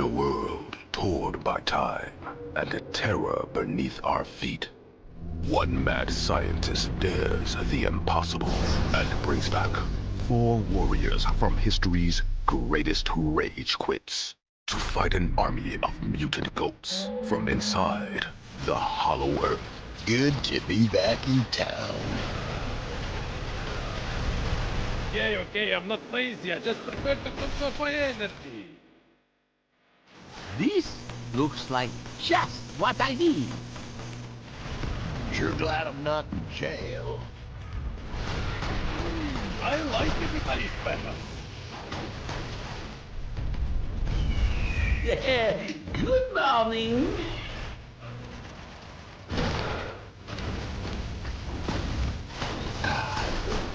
a world torn by time and a terror beneath our feet, one mad scientist dares the impossible and brings back 4 warriors from history's greatest rage quits to fight an army of mutant goats from inside the Hollow Earth. Good to be back in town. Okay, I'm not lazy, I just prefer to conserve my energy. This looks like just what I need. Sure glad I'm not in jail. I like everybody's better. Good morning.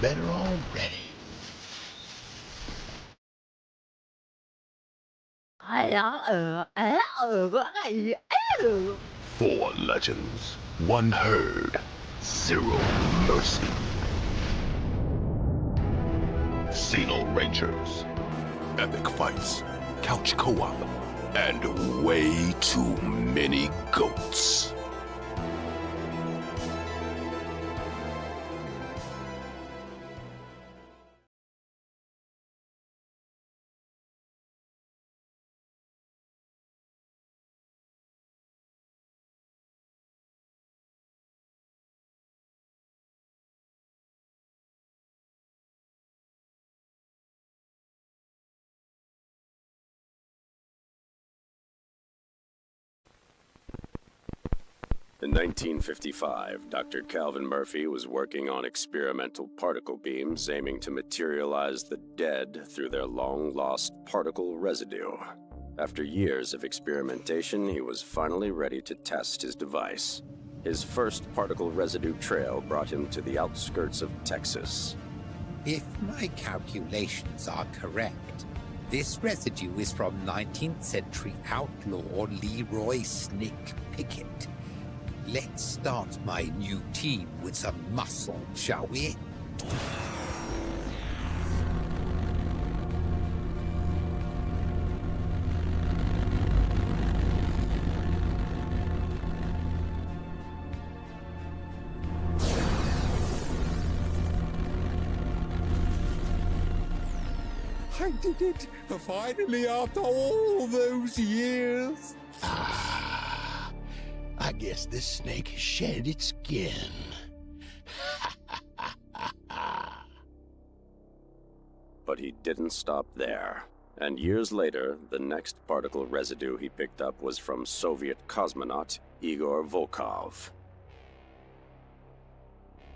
Better already. Four legends, one herd, zero mercy. Xeno Rangers, epic fights, couch co-op, and way too many goats. In 1955, Dr. Calvin Murphy was working on experimental particle beams aiming to materialize the dead through their long-lost particle residue. After years of experimentation, he was finally ready to test his device. His first particle residue trail brought him to the outskirts of Texas. If my calculations are correct, this residue is from 19th century outlaw Leroy Snick Pickett. Let's start my new team with some muscle, shall we? I did it! Finally, after all those years! I guess this snake has shed its skin. But he didn't stop there. And years later, the next particle residue he picked up was from Soviet cosmonaut Igor Volkov.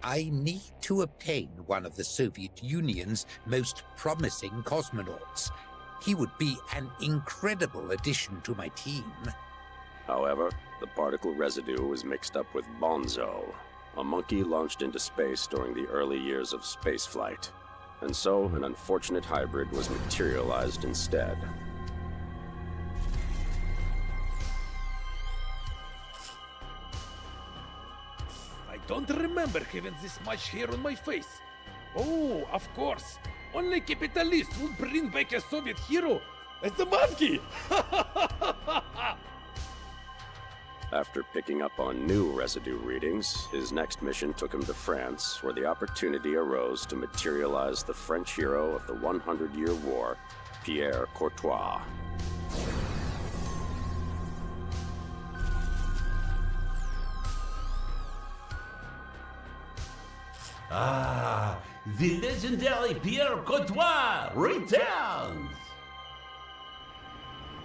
I need to obtain one of the Soviet Union's most promising cosmonauts. He would be an incredible addition to my team. However, the particle residue was mixed up with Bonzo, a monkey launched into space during the early years of spaceflight. And so, an unfortunate hybrid was materialized instead. I don't remember having this much hair on my face. Oh, of course. Only capitalists would bring back a Soviet hero as the monkey. After picking up on new residue readings, his next mission took him to France, where the opportunity arose to materialize the French hero of the 100-Year War, Pierre Courtois. Ah, the legendary Pierre Courtois returns!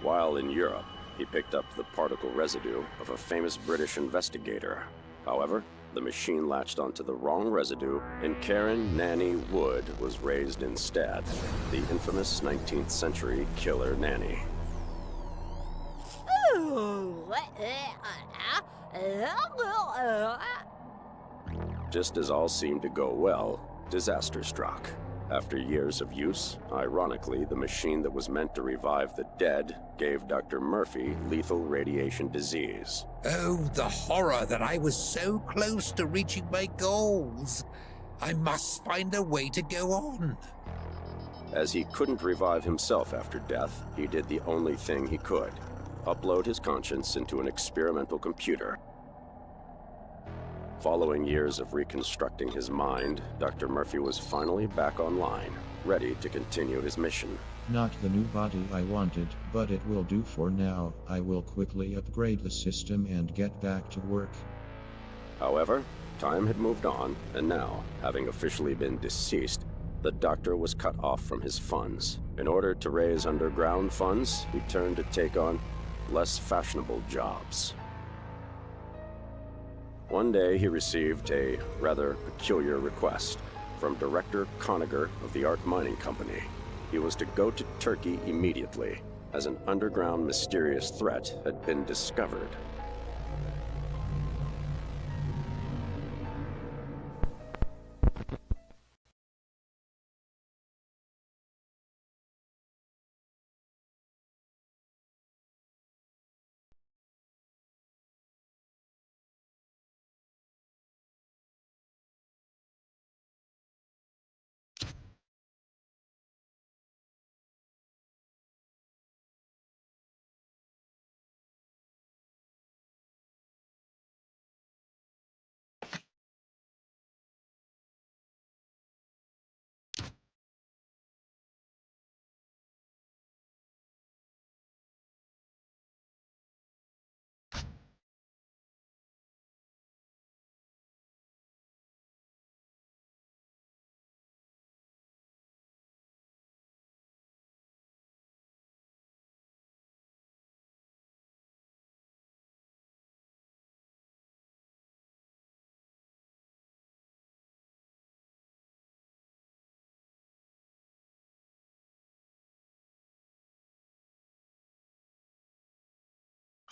While in Europe, he picked up the particle residue of a famous British investigator. However, the machine latched onto the wrong residue, and Karen Nanny Wood was raised instead, the infamous 19th century killer nanny. Just as all seemed to go well, disaster struck. After years of use, ironically, the machine that was meant to revive the dead gave Dr. Murphy lethal radiation disease. Oh, the horror that I was so close to reaching my goals. I must find a way to go on. As he couldn't revive himself after death, he did the only thing he could: upload his conscience into an experimental computer. Following years of reconstructing his mind, Dr. Murphy was finally back online, ready to continue his mission. Not the new body I wanted, but it will do for now. I will quickly upgrade the system and get back to work. However, time had moved on, and now, having officially been deceased, the doctor was cut off from his funds. In order to raise underground funds, he turned to take on less fashionable jobs. One day he received a rather peculiar request from Director Conager of the Ark Mining Company. He was to go to Turkey immediately, as an underground mysterious threat had been discovered.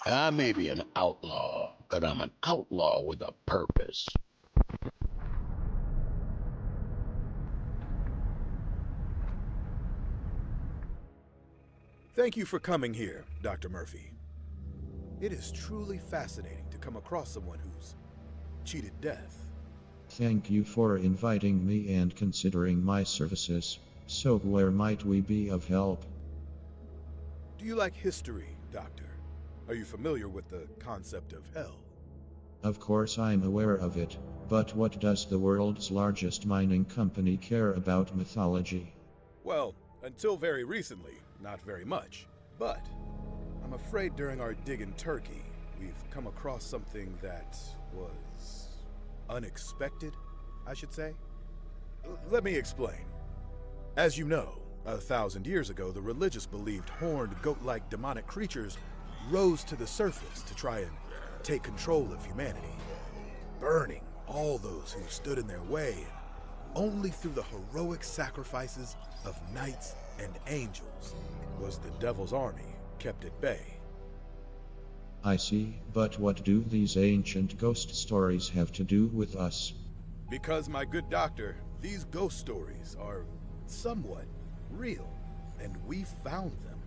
I may be an outlaw, but I'm an outlaw with a purpose. Thank you for coming here, Dr. Murphy. It is truly fascinating to come across someone who's cheated death. Thank you for inviting me and considering my services. So where might we be of help? Do you like history, Doctor? Are you familiar with the concept of hell? Of course I'm aware of it, but what does the world's largest mining company care about mythology? Well, until very recently, not very much. But I'm afraid during our dig in Turkey, we've come across something that was unexpected, I should say. Let me explain. As you know, 1,000 years ago, the religious believed horned, goat-like demonic creatures rose to the surface to try and take control of humanity, burning all those who stood in their way, and only through the heroic sacrifices of knights and angels was the devil's army kept at bay. I see, but what do these ancient ghost stories have to do with us? Because, my good doctor, these ghost stories are somewhat real, and we found them.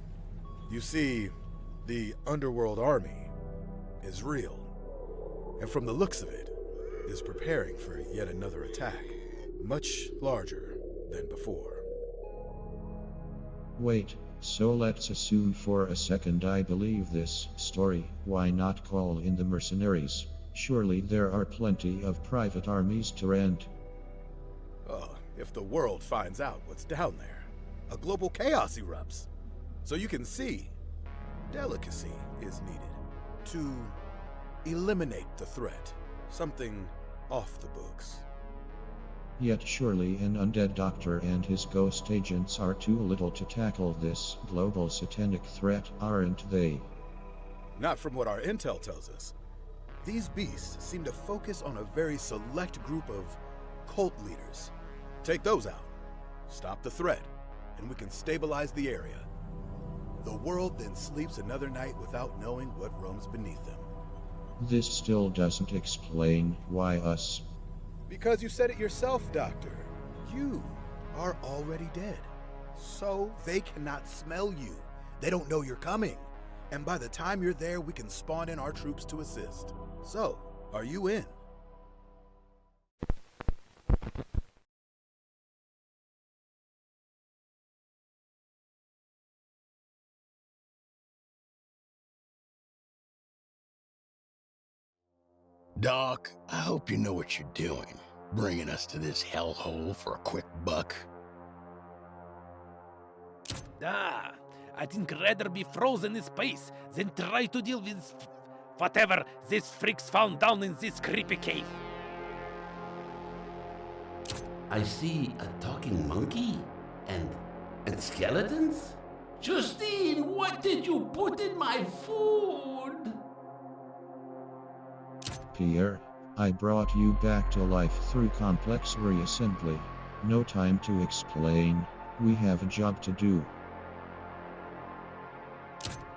You see, the underworld army is real, and from the looks of it, is preparing for yet another attack, much larger than before. Wait, so let's assume for a second I believe this story. Why not call in the mercenaries? Surely there are plenty of private armies to rent. If the world finds out what's down there, a global chaos erupts. So you can see, delicacy is needed to eliminate the threat, something off the books. Yet surely an undead doctor and his ghost agents are too little to tackle this global satanic threat, aren't they? Not from what our intel tells us. These beasts seem to focus on a very select group of cult leaders. Take those out, stop the threat, and we can stabilize the area. The world then sleeps another night without knowing what roams beneath them. This still doesn't explain why us. Because you said it yourself, Doctor. You are already dead. So they cannot smell you. They don't know you're coming. And by the time you're there, we can spawn in our troops to assist. So, are you in? Doc, I hope you know what you're doing, bringing us to this hellhole for a quick buck. Ah, I think rather be frozen in space than try to deal with whatever these freaks found down in this creepy cave. I see a talking monkey and skeletons? Justine, what did you put in my food? Pierre, I brought you back to life through complex reassembly. No time to explain. We have a job to do.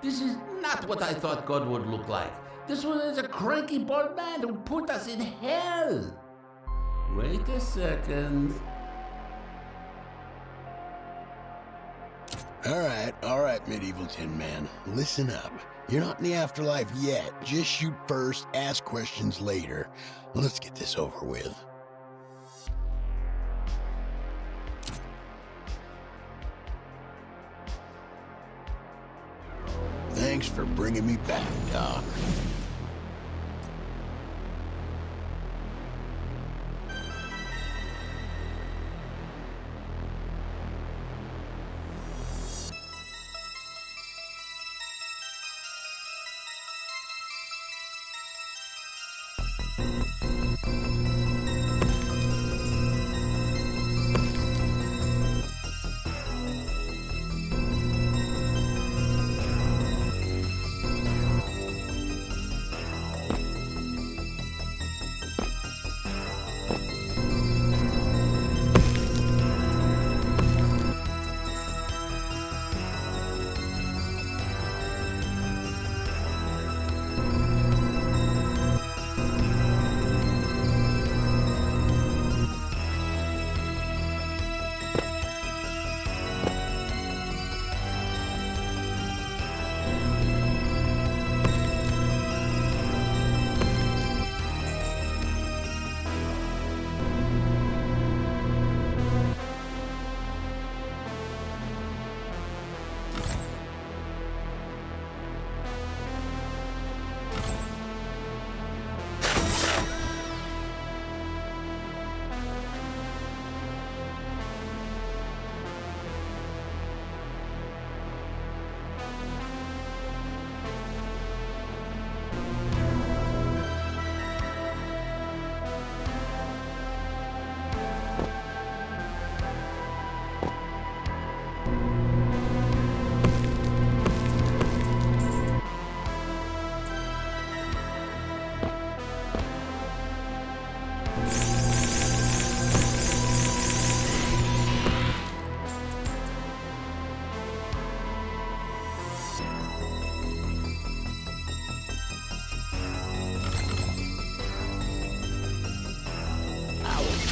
This is not what I thought God would look like. This one is a cranky bald man who put us in hell. Wait a second. All right, Medieval Tin Man. Listen up. You're not in the afterlife yet. Just shoot first, ask questions later. Let's get this over with. Thanks for bringing me back, Doc.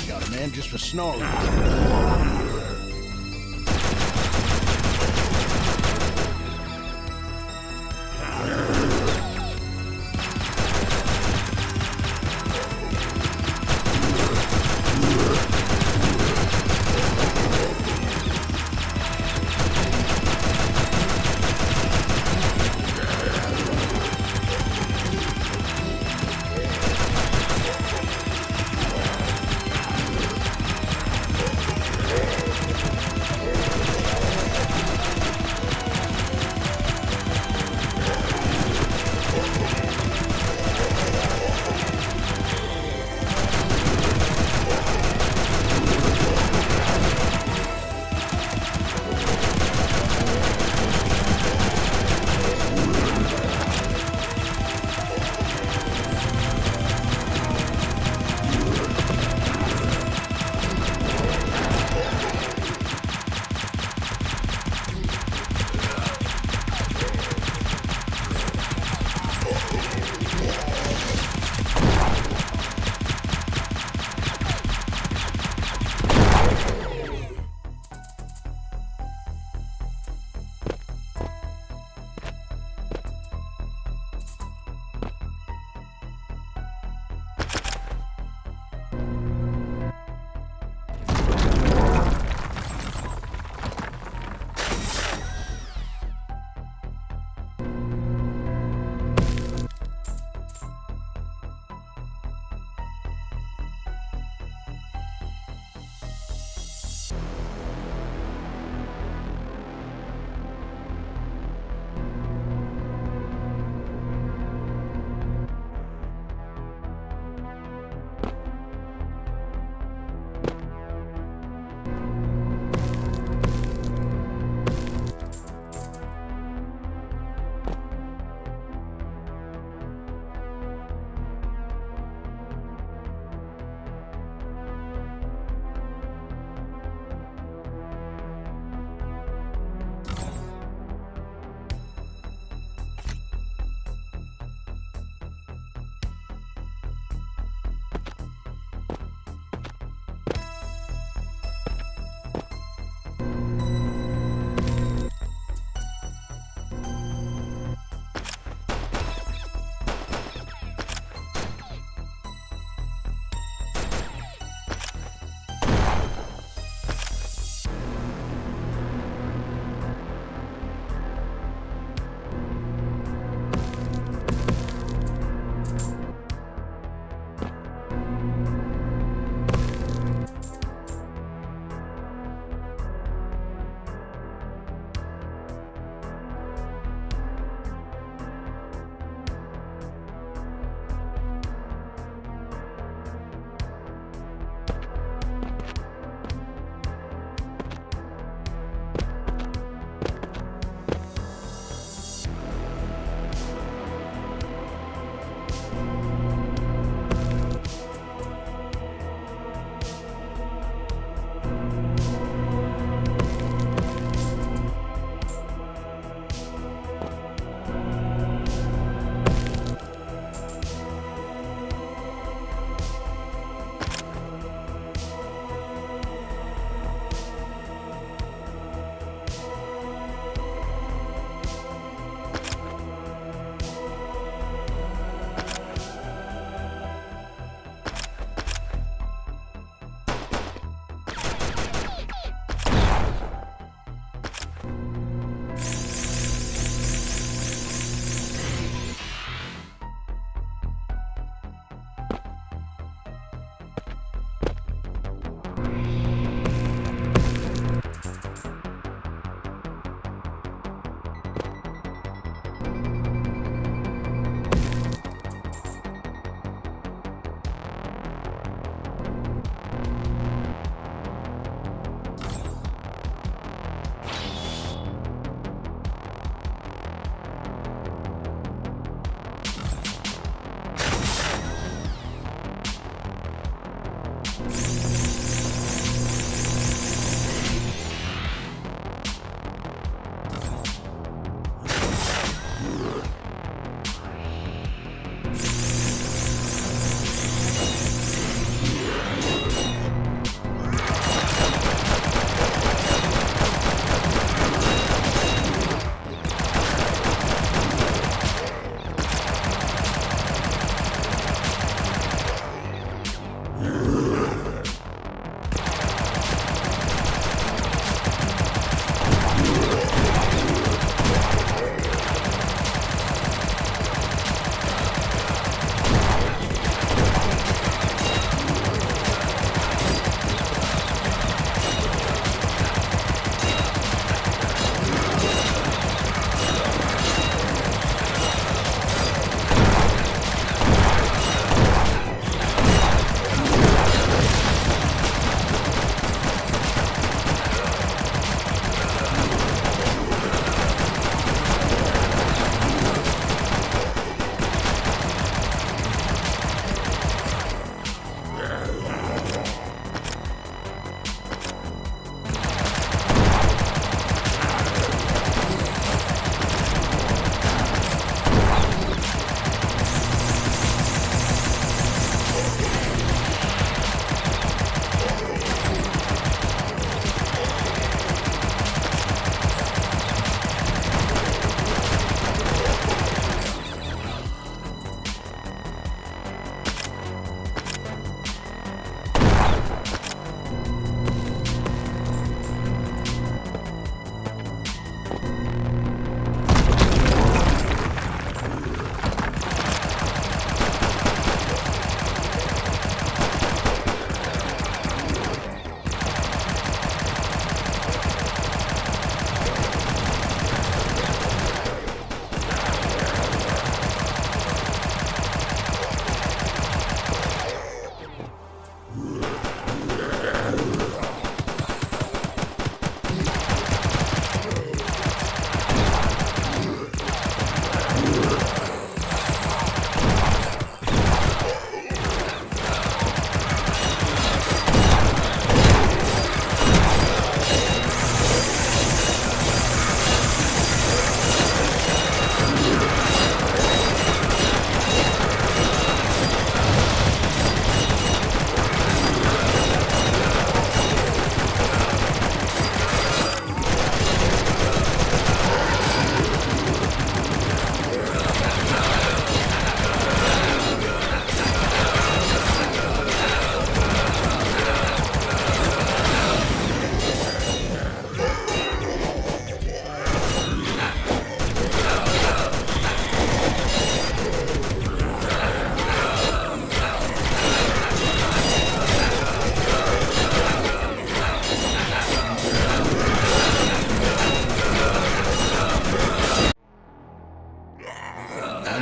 Shot a man just for snoring.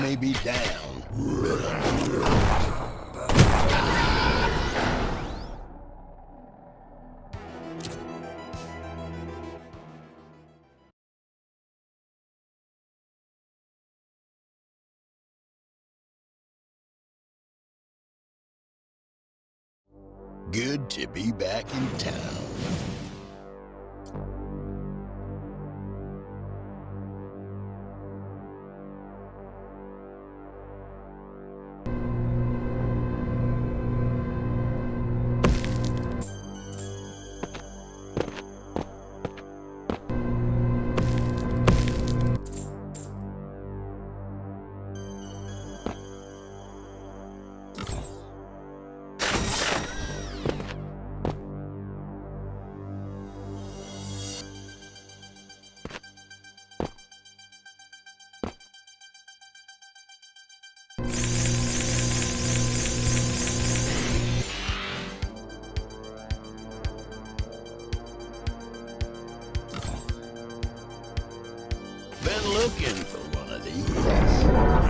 may be down, good to be back in town. Been looking for one of these.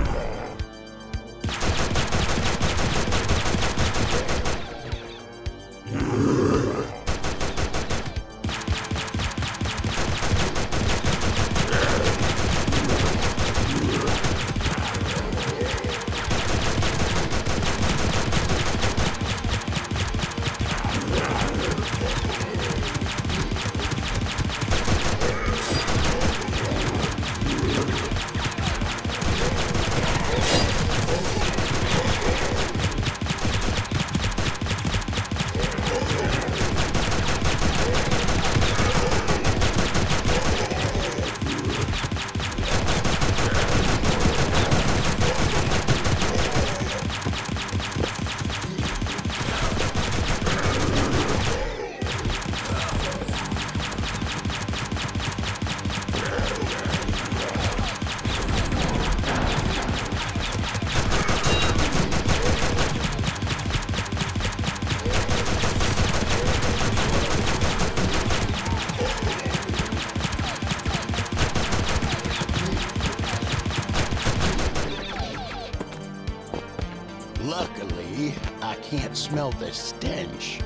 Luckily, I can't smell the stench.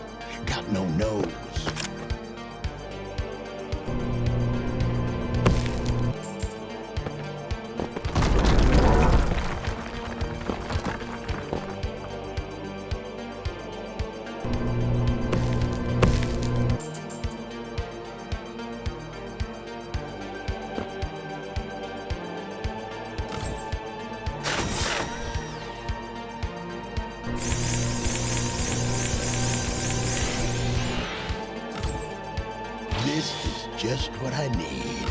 Got no nose. This is just what I need.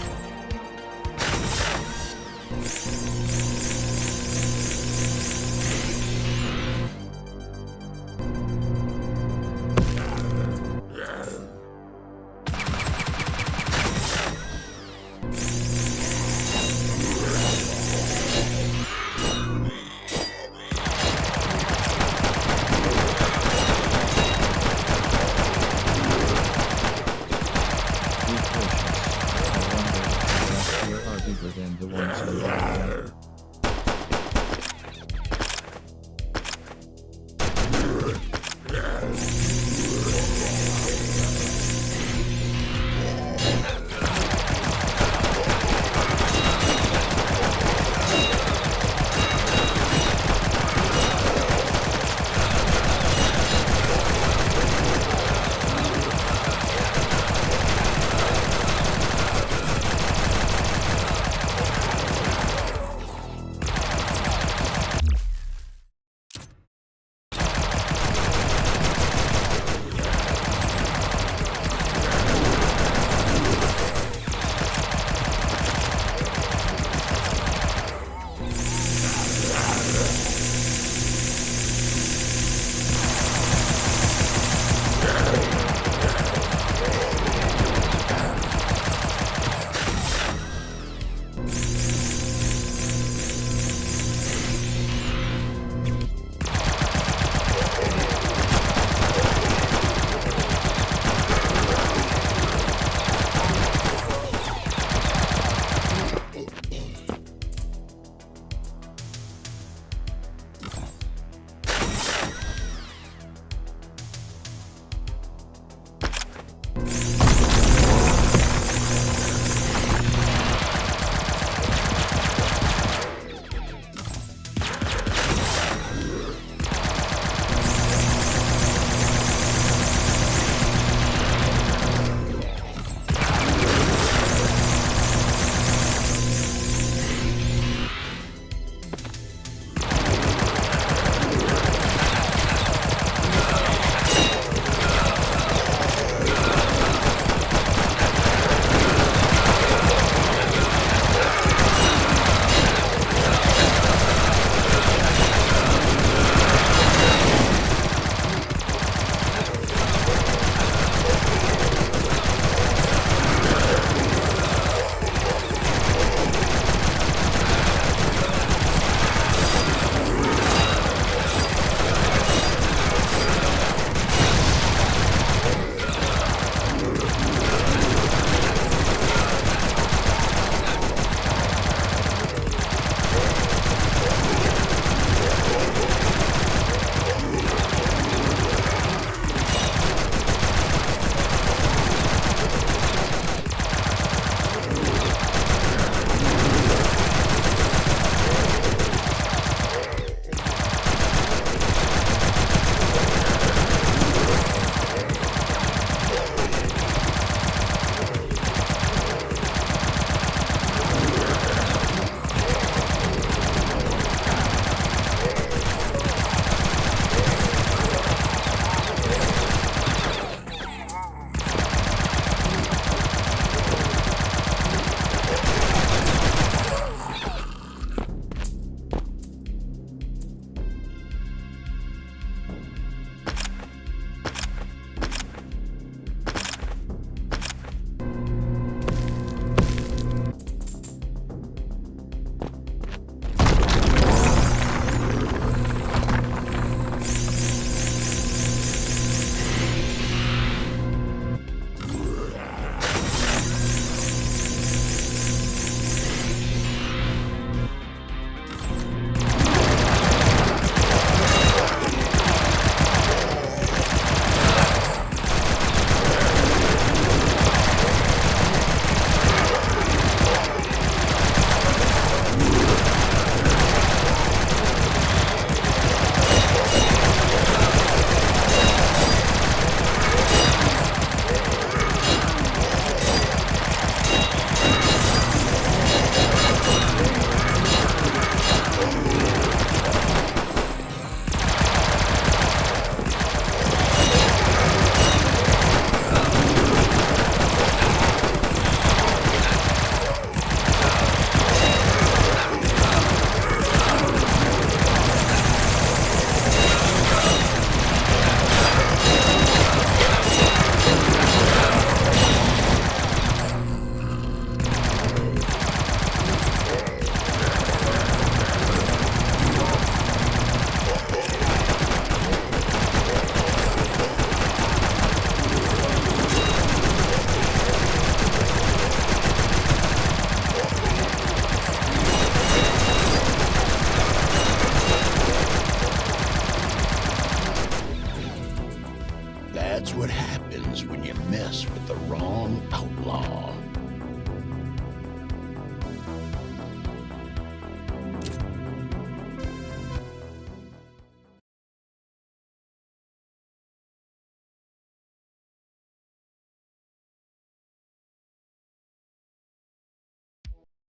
Be patience. I wonder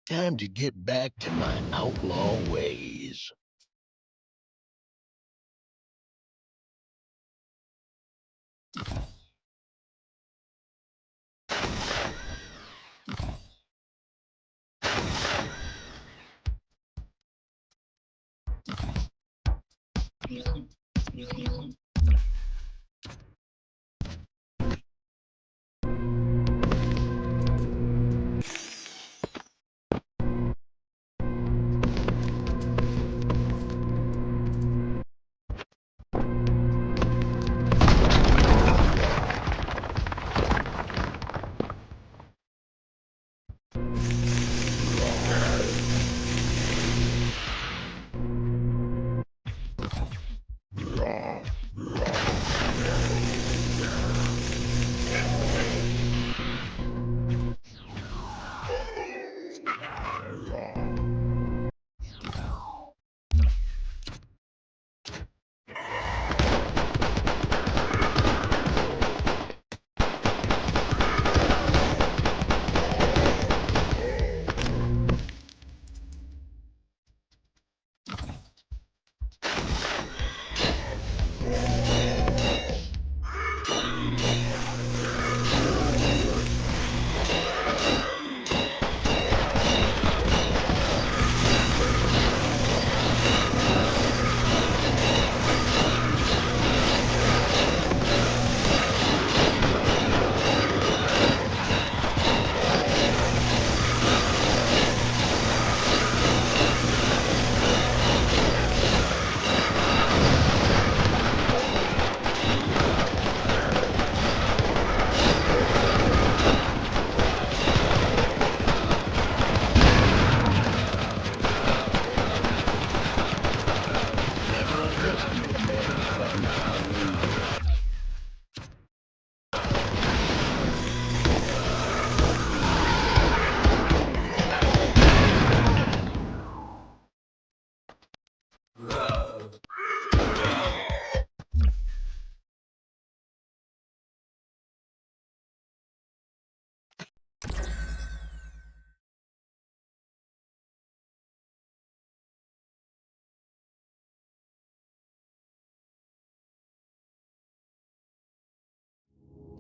Time to get back to my outlaw ways.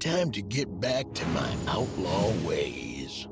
Time to get back to my outlaw ways.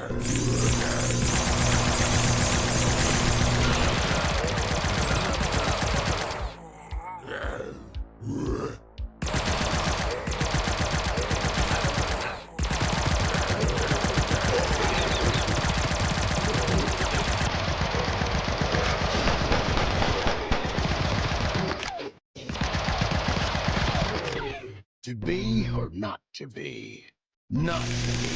To be or not to be? Not to be.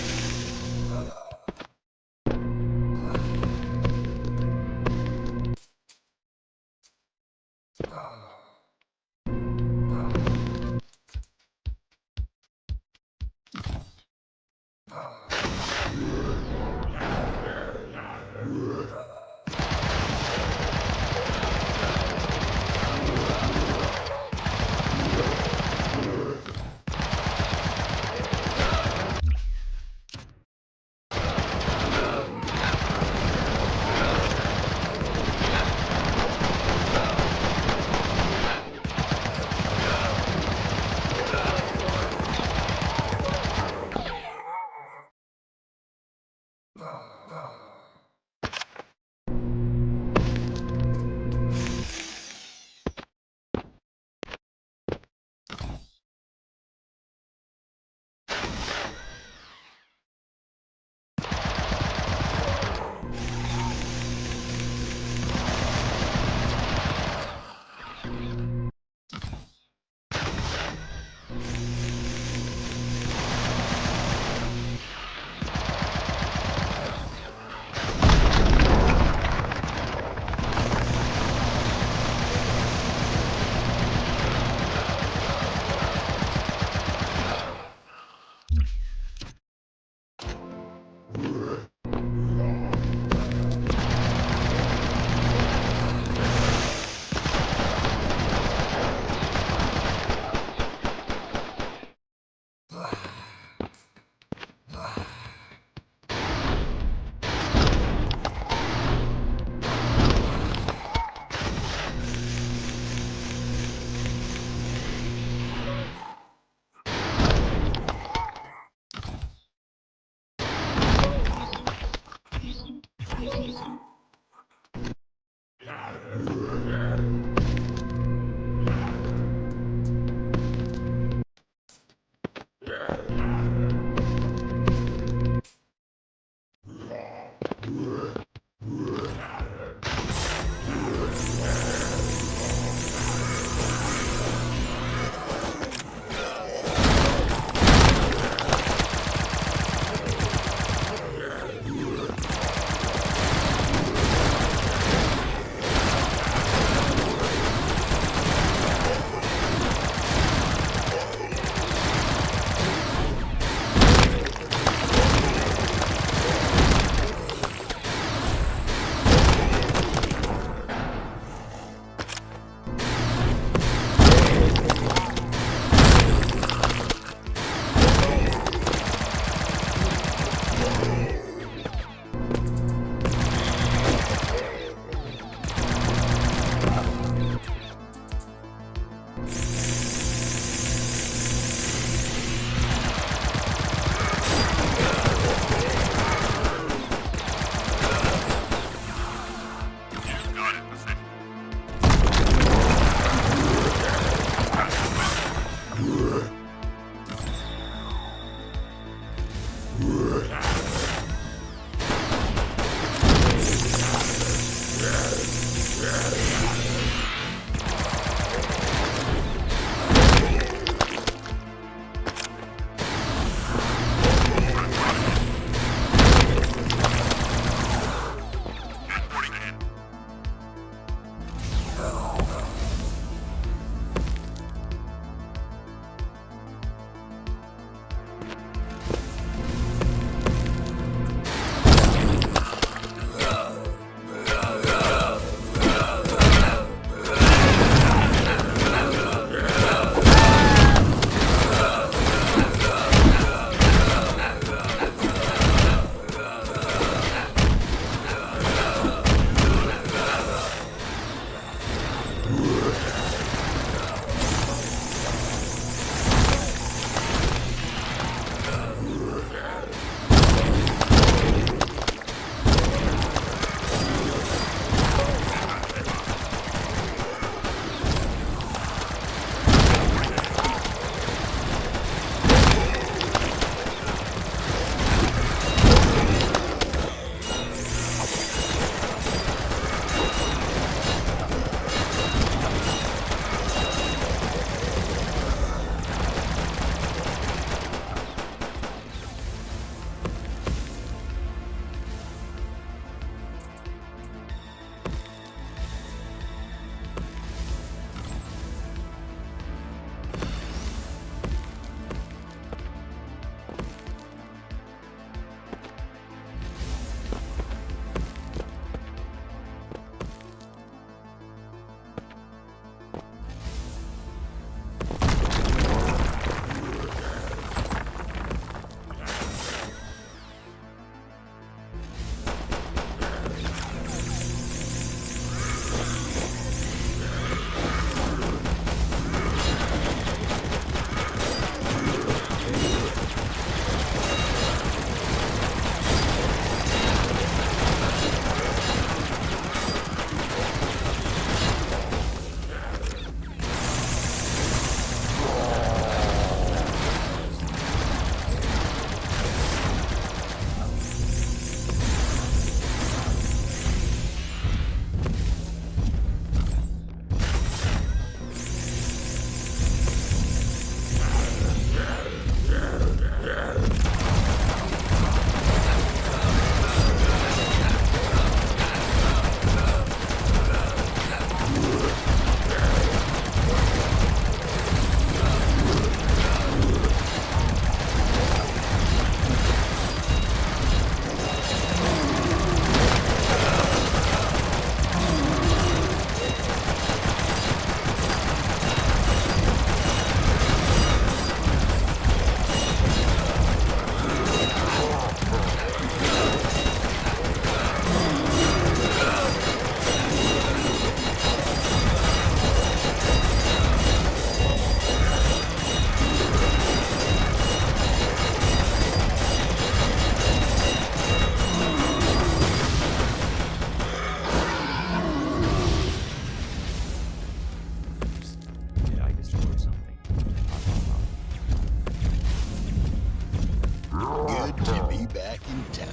back in town.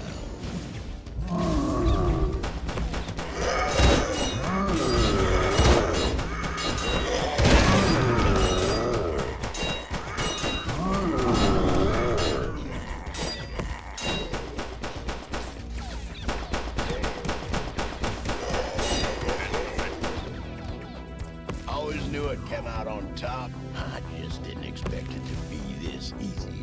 Always knew it came out on top. I just didn't expect it to be this easy.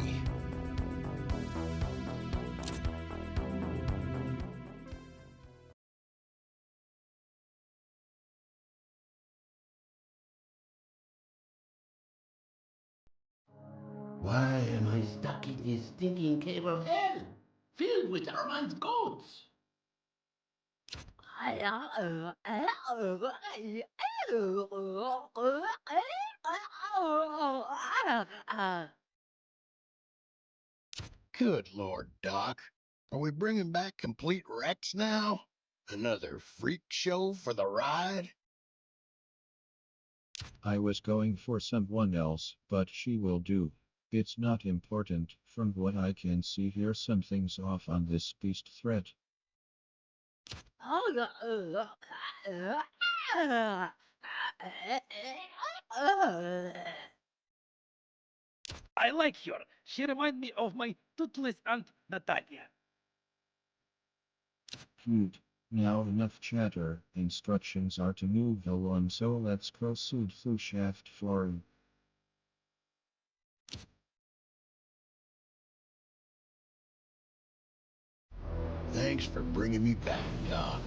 Why am I stuck in this stinking cave of hell, filled with Armand's goats? Good Lord, Doc. Are we bringing back complete wrecks now? Another freak show for the ride? I was going for someone else, but she will do. It's not important. From what I can see here, something's off on this beast threat. I like her. She reminds me of my toothless aunt Natalia. Food. Now enough chatter. Instructions are to move along, so let's proceed through shaft 4. Thanks for bringing me back, Doc.